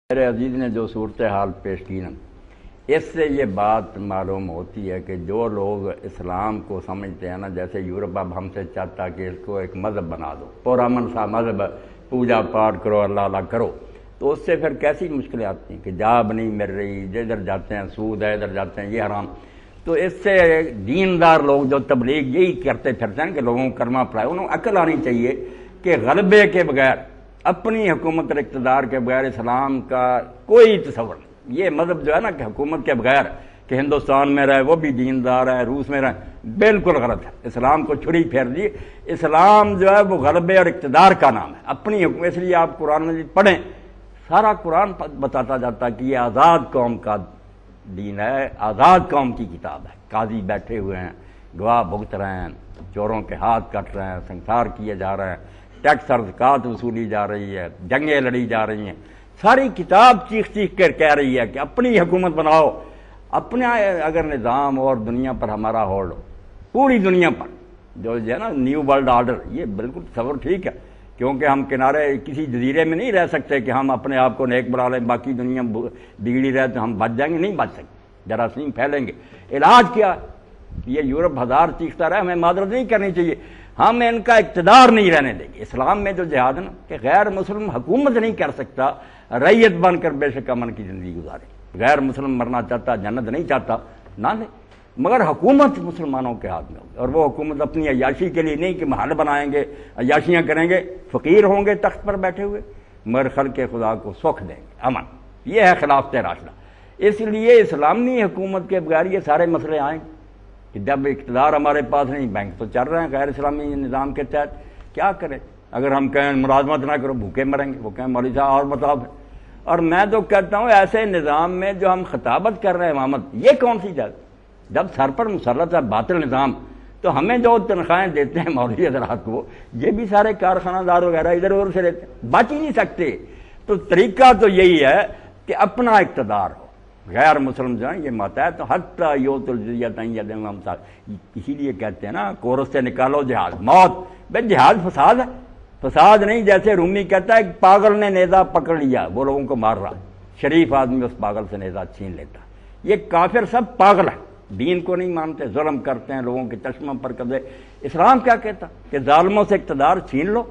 میرے عزیز نے جو صورتحال پیش کی نا، اس سے یہ بات معلوم ہوتی ہے کہ جو لوگ اسلام کو سمجھتے ہیں نا، جیسے یورپ اب ہم سے چاہتا کہ اس کو ایک مذہب بنا دو، پرامن سا مذہب، پوجا پاٹ کرو، اللہ اللہ کرو، تو اس سے پھر کیسی مشکلیں آتی ہیں کہ جاب نہیں مل رہی، جدھر جاتے ہیں سود ہے، ادھر جاتے ہیں یہ حرام۔ تو اس سے دیندار لوگ جو تبلیغ یہی کرتے پھرتے ہیں کہ لوگوں کو کلمہ پڑھائے، انہوں عقل آنی چاہیے کہ غلبے کے بغیر، اپنی حکومت اور اقتدار کے بغیر اسلام کا کوئی تصور نہیں۔ یہ مذہب جو ہے نا کہ حکومت کے بغیر کہ ہندوستان میں رہے وہ بھی دیندار ہے، روس میں رہے، بالکل غلط ہے۔ اسلام کو چھری پھیر دی۔ اسلام جو ہے وہ غلبے اور اقتدار کا نام ہے، اپنی حکومت۔ اس لیے آپ قرآن مجید پڑھیں، سارا قرآن بتاتا جاتا ہے کہ یہ آزاد قوم کا دین ہے، آزاد قوم کی کتاب ہے۔ قاضی بیٹھے ہوئے ہیں، گواہ بھگت رہے ہیں، چوروں کے ہاتھ کٹ رہے ہیں، سنسار کیے جا رہے ہیں، ٹیکس اور زکوٰۃ وصولی جا رہی ہے، جنگیں لڑی جا رہی ہیں۔ ساری کتاب چیخ چیخ کر کہہ رہی ہے کہ اپنی حکومت بناؤ، اپنا اگر نظام اور دنیا پر ہمارا ہولڈ ہو، پوری دنیا پر جو ہے نا نیو ورلڈ آرڈر، یہ بالکل تصور ٹھیک ہے، کیونکہ ہم کنارے کسی جزیرے میں نہیں رہ سکتے کہ ہم اپنے آپ کو نیک بنا لیں، باقی دنیا بگڑی رہے تو ہم بچ جائیں گے، نہیں بچ سکتے، جراثیم پھیلیں گے۔ علاج کیا؟ یہ یورپ ہزار چیختا رہا، ہمیں معذرت نہیں کرنی چاہیے، ہم ان کا اقتدار نہیں رہنے دیں گے۔ اسلام میں جو جہاد ہے نا کہ غیر مسلم حکومت نہیں کر سکتا، رعیت بن کر بے شک امن کی زندگی گزارے۔ غیر مسلم مرنا چاہتا، جنت نہیں چاہتا، نہ دے، مگر حکومت مسلمانوں کے ہاتھ میں ہوگی، اور وہ حکومت اپنی عیاشی کے لیے نہیں کہ محل بنائیں گے، عیاشیاں کریں گے، فقیر ہوں گے تخت پر بیٹھے ہوئے، مگر خلق خدا کو سکھ دیں گے، امن۔ یہ ہے خلافت راشدہ۔ اس لیے اسلامی حکومت کے بغیر یہ سارے مسئلے آئیں کہ جب اقتدار ہمارے پاس نہیں، بینک تو چل رہے ہیں غیر اسلامی نظام کے تحت، کیا کریں؟ اگر ہم کہیں ملازمت نہ کرو بھوکے مریں گے، وہ کہیں مولوی صاحب اور بتاؤ۔ اور میں تو کہتا ہوں ایسے نظام میں جو ہم خطابت کر رہے ہیں امامت، یہ کون سی جگہ؟ جب سر پر مسلط ہے باطل نظام، تو ہمیں جو تنخواہیں دیتے ہیں مولوی حضرات کو، یہ بھی سارے کارخانہ دار وغیرہ ادھر ادھر سے لیتے ہیں، بچ ہی نہیں سکتے۔ تو طریقہ تو یہی ہے کہ اپنا اقتدار ہو، غیر مسلم جو ہیں یہ ماتحت تو حتیٰ یؤتوا الجزیۃ عن یدٍ وہم صاغرون۔ اسی لیے کہتے ہیں نا کورس سے نکالو جہاد، موت۔ بھائی جہاد فساد ہے، فساد نہیں جیسے رومی کہتا ہے ایک پاگل نے نیزہ پکڑ لیا، وہ لوگوں کو مار رہا ہے، شریف آدمی اس پاگل سے نیزہ چھین لیتا۔ یہ کافر سب پاگل ہیں، دین کو نہیں مانتے، ظلم کرتے ہیں لوگوں کے چشموں پر قبضے۔ اسلام کیا کہتا کہ ظالموں سے اقتدار چھین لو،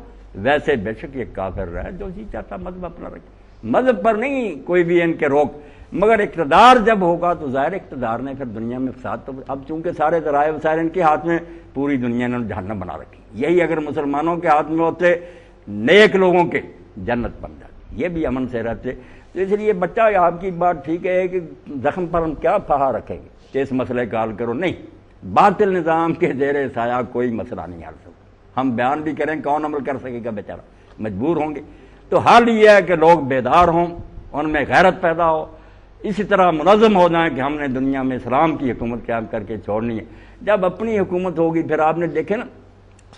ویسے بے شک یہ کافر رہے جو جی چاہتا مذہب اپنا رکھے، مذہب پر نہیں کوئی بھی ان کے روک، مگر اقتدار جب ہوگا تو ظاہر اقتدار نے پھر دنیا میں فساد تو اب چونکہ سارے ذرائع وسائل ان کے ہاتھ میں، پوری دنیا نے جہنم بنا رکھی۔ یہی اگر مسلمانوں کے ہاتھ میں ہوتے، نیک لوگوں کے، جنت بن جاتی، یہ بھی امن سے رہتے۔ تو اس لیے بچہ آپ کی بات ٹھیک ہے کہ زخم پر ہم کیا پہا رکھیں گے کہ اس مسئلے کا حل کرو، نہیں، باطل نظام کے زیر سایہ کوئی مسئلہ نہیں حل سکتا۔ ہم بیان بھی کریں، کون عمل کر سکے گا بیچارہ، مجبور ہوں گے۔ تو حل یہ ہے کہ لوگ بیدار ہوں، ان میں غیرت پیدا ہو، اسی طرح منظم ہو جائیں کہ ہم نے دنیا میں اسلام کی حکومت قائم کر کے چھوڑنی ہے۔ جب اپنی حکومت ہوگی پھر آپ نے دیکھے نا،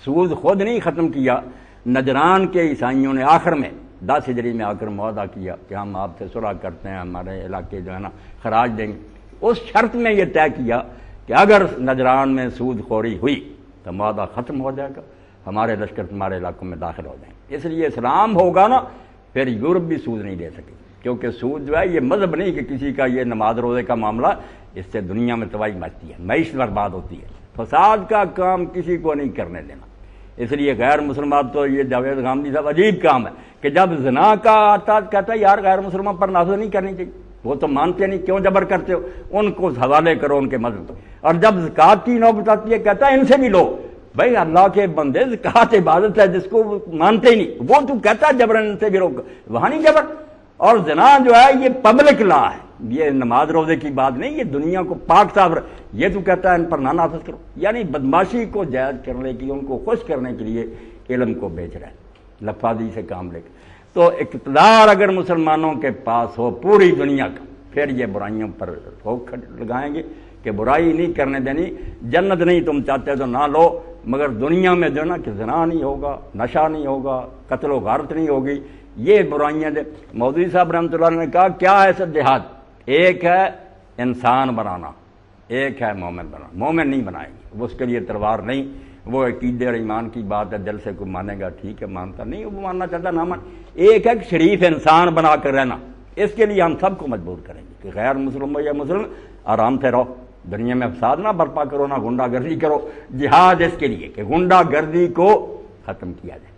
سود خود نہیں ختم کیا، نجران کے عیسائیوں نے آخر میں 10 ہجری میں آ کر معاہدہ کیا کہ ہم آپ سے صلح کرتے ہیں، ہمارے علاقے جو ہے نا خراج دیں گے۔ اس شرط میں یہ طے کیا کہ اگر نجران میں سود خوری ہوئی تو معاہدہ ختم ہو جائے گا، ہمارے لشکر تمہارے علاقوں میں داخل ہو جائیں گے۔ اس لیے اسلام ہوگا نا پھر یورپ بھی سود نہیں دے سکے، کیونکہ سود جو ہے یہ مذہب نہیں کہ کسی کا یہ نماز روزے کا معاملہ، اس سے دنیا میں تباہی مچتی ہے، معیشت برباد ہوتی ہے، فساد کا کام کسی کو نہیں کرنے دینا۔ اس لیے غیر مسلمان تو یہ جاوید غامدی صاحب عجیب کام ہے کہ جب زنا کا آتا کہتا ہے یار غیر مسلمان پر نافذ نہیں کرنی چاہیے، وہ تو مانتے نہیں، کیوں جبر کرتے ہو، ان کو حوالے کرو ان کے مذہب۔ اور جب زکوٰۃ کی نوبت آتی ہے کہتا ہے ان سے بھی لو۔ بھائی اللہ کے بندے، زکوٰۃ عبادت ہے جس کو مانتے ہی نہیں، وہ تو کہتا ہے جبرن ان سے بھی روک، وہاں نہیں جبر۔ اور زنا جو ہے یہ پبلک لا ہے، یہ نماز روزے کی بات نہیں، یہ دنیا کو پاک صاف، یہ تو کہتا ہے ان پر نہ نافذ کرو، یعنی بدماشی کو جائز کرنے کی، ان کو خوش کرنے کے لیے علم کو بیچ رہے ہیں، لفاظی سے کام لے کر۔ تو اقتدار اگر مسلمانوں کے پاس ہو پوری دنیا کا، پھر یہ برائیوں پر روک لگائیں گے کہ برائی نہیں کرنے دینی، جنت نہیں تم چاہتے تو نہ لو، مگر دنیا میں جو ہے نا کہ زنا نہیں ہوگا، نشہ نہیں ہوگا، قتل و غارت نہیں ہوگی، یہ برائیاں دے۔ مودودی صاحب رحمۃ اللہ نے کہا کیا ہے سب جہاد؟ ایک ہے انسان بنانا، ایک ہے مومن بنانا۔ مومن نہیں بنائیں گے، وہ اس کے لیے تلوار نہیں، وہ عقیدے اور ایمان کی بات ہے، دل سے کوئی مانے گا ٹھیک ہے، مانتا نہیں وہ ماننا چاہتا نہ مان۔ ایک ہے شریف انسان بنا کر رہنا، اس کے لیے ہم سب کو مجبور کریں گے کہ غیر مسلم ہو یا مسلم آرام سے رہو، دنیا میں فساد نہ برپا کرو، نہ غنڈہ گردی کرو، جہاد اس کے لیے کہ غنڈہ گردی کو ختم کیا جائے۔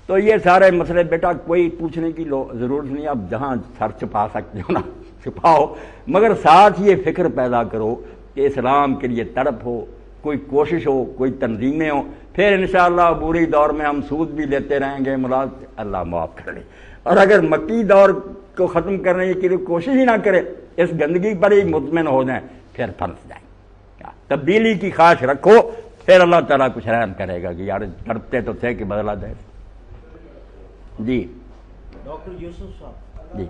تو یہ سارے مسئلے بیٹا کوئی پوچھنے کی ضرورت نہیں، اب جہاں سر چھپا سکتے ہو نا چھپاؤ، مگر ساتھ یہ فکر پیدا کرو کہ اسلام کے لیے تڑپ ہو، کوئی کوشش ہو، کوئی تنظیمیں ہوں، پھر انشاءاللہ عبوری دور میں ہم سود بھی لیتے رہیں گے، اللہ معاف کر لے۔ اور اگر مکی دور کو ختم کرنے کے لیے کوشش ہی نہ کرے، اس گندگی پر ہی مطمئن ہو جائیں، پھر پھنس جائیں۔ تبدیلی کی خواہش رکھو، پھر اللہ تعالیٰ کچھ رحم کرے گا کہ یار تڑپتے تو تھے کہ بدلا دے۔ جی ڈاکٹر یوسف صاحب، جی